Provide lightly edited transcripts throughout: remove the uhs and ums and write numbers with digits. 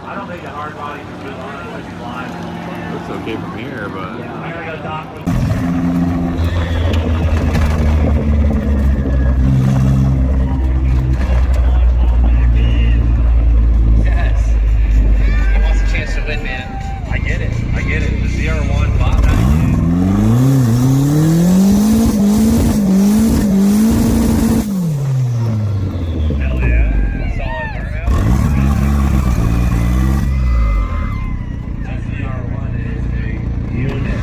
I don't think the hard body can move on unless you blind. Looks okay from here, but Yeah, I gotta go dock with. Yes. He wants a chance to win, man. I get it. I get it. The zr1 bought that kid. Hell yeah. Solid burnout. That zr1 is a unit.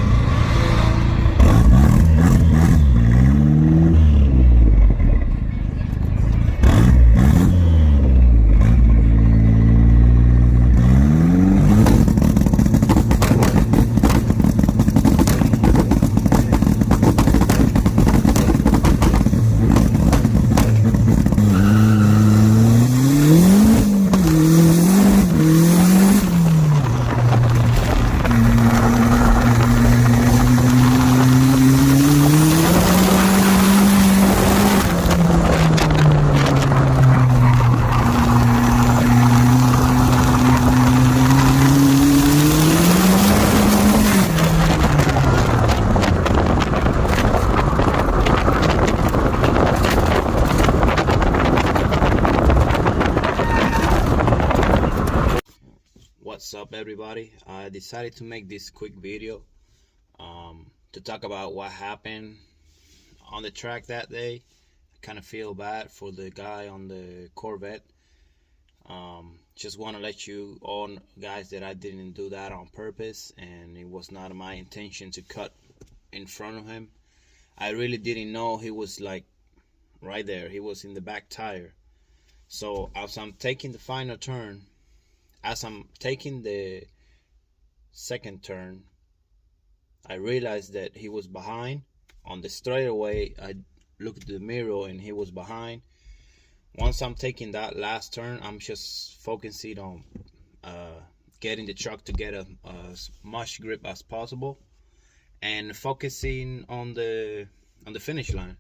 what's up everybody? I decided to make this quick video to talk about what happened on the track that day. I kind of feel bad for the guy on the Corvette. Just want to let you all guys that I didn't do that on purpose, and it was not my intention to cut in front of him. I really didn't know he was like right there. He was in the back tire. So as I'm taking the final turn, as I'm taking the second turn, I realized that he was behind. On the straightaway, I looked at the mirror and he was behind. Once I'm taking that last turn, I'm just focusing on getting the truck to get as much grip as possible and focusing on the finish line.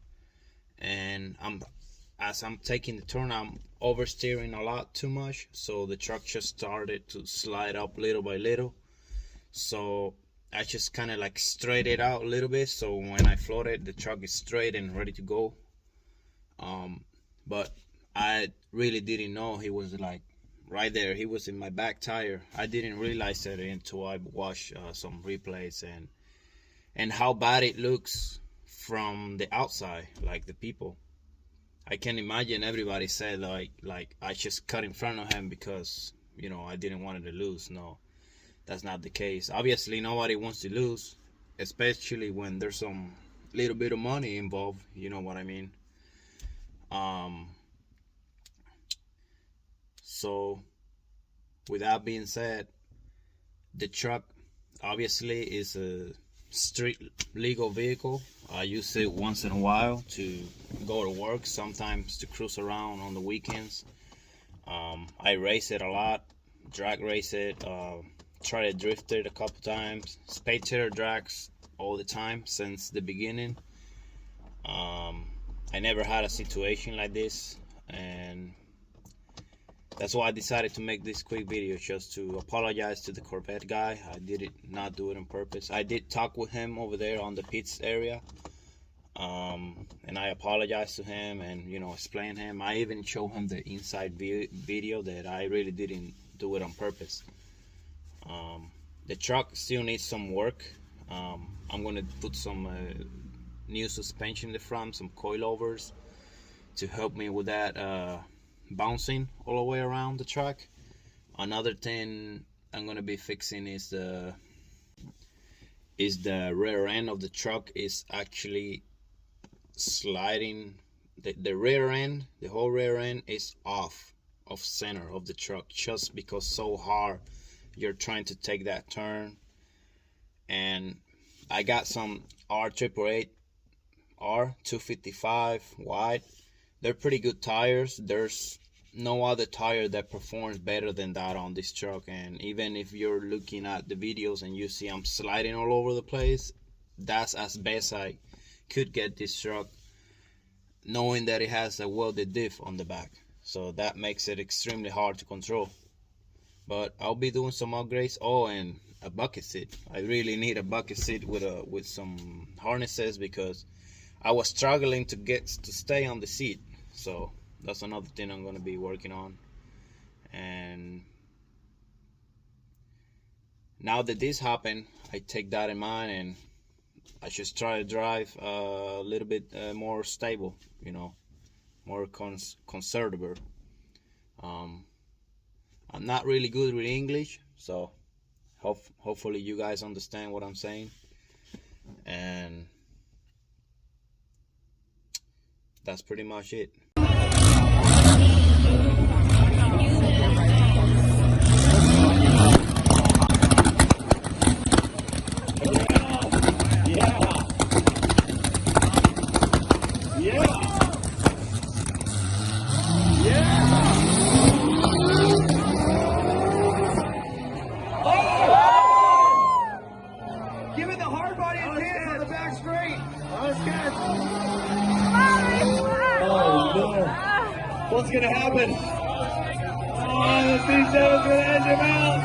And as I'm taking the turn, I'm oversteering a lot too much, so the truck just started to slide up little by little. So I just kind of like straight it out a little bit, so when I floated, the truck is straight and ready to go. But I really didn't know he was like right there. He was in my back tire. I didn't realize that until I watched some replays and how bad it looks from the outside, like the people. I can imagine everybody said like I just cut in front of him because, you know, I didn't want to lose. No, that's not the case. Obviously nobody wants to lose, especially when there's some little bit of money involved, you know what I mean. So with that being said, the truck obviously is a street legal vehicle. I use it once in a while to go to work, sometimes to cruise around on the weekends. I race it a lot, drag race it, try to drift it a couple times, spectator drags all the time since the beginning. I never had a situation like this, and that's why I decided to make this quick video, just to apologize to the Corvette guy. I did not do it on purpose. I did talk with him over there on the pits area, and I apologized to him and, you know, explain him. I even showed him the inside video that I really didn't do it on purpose. The truck still needs some work. I'm gonna put some new suspension in the front, some coilovers to help me with that bouncing all the way around the track. Another thing I'm gonna be fixing is the rear end of the truck is actually sliding. The rear end, the whole rear end is off of center of the truck, just because so hard you're trying to take that turn. And I got some R888 R255 wide. They're pretty good tires. There's no other tire that performs better than that on this truck. And even if you're looking at the videos and you see I'm sliding all over the place, that's as best I could get this truck. knowing that it has a welded diff on the back, so that makes it extremely hard to control. But I'll be doing some upgrades. Oh, and a bucket seat. I really need a bucket seat with some harnesses, because I was struggling to stay on the seat. So that's another thing I'm going to be working on. And now that this happened, I take that in mind, and I should try to drive a little bit more stable, you know, more conservative. I'm not really good with English, so hopefully you guys understand what I'm saying. And that's pretty much it. Give it the hardbody and hands on the back straight. Oh no. What's gonna happen? Oh, the C7's gonna edge him out.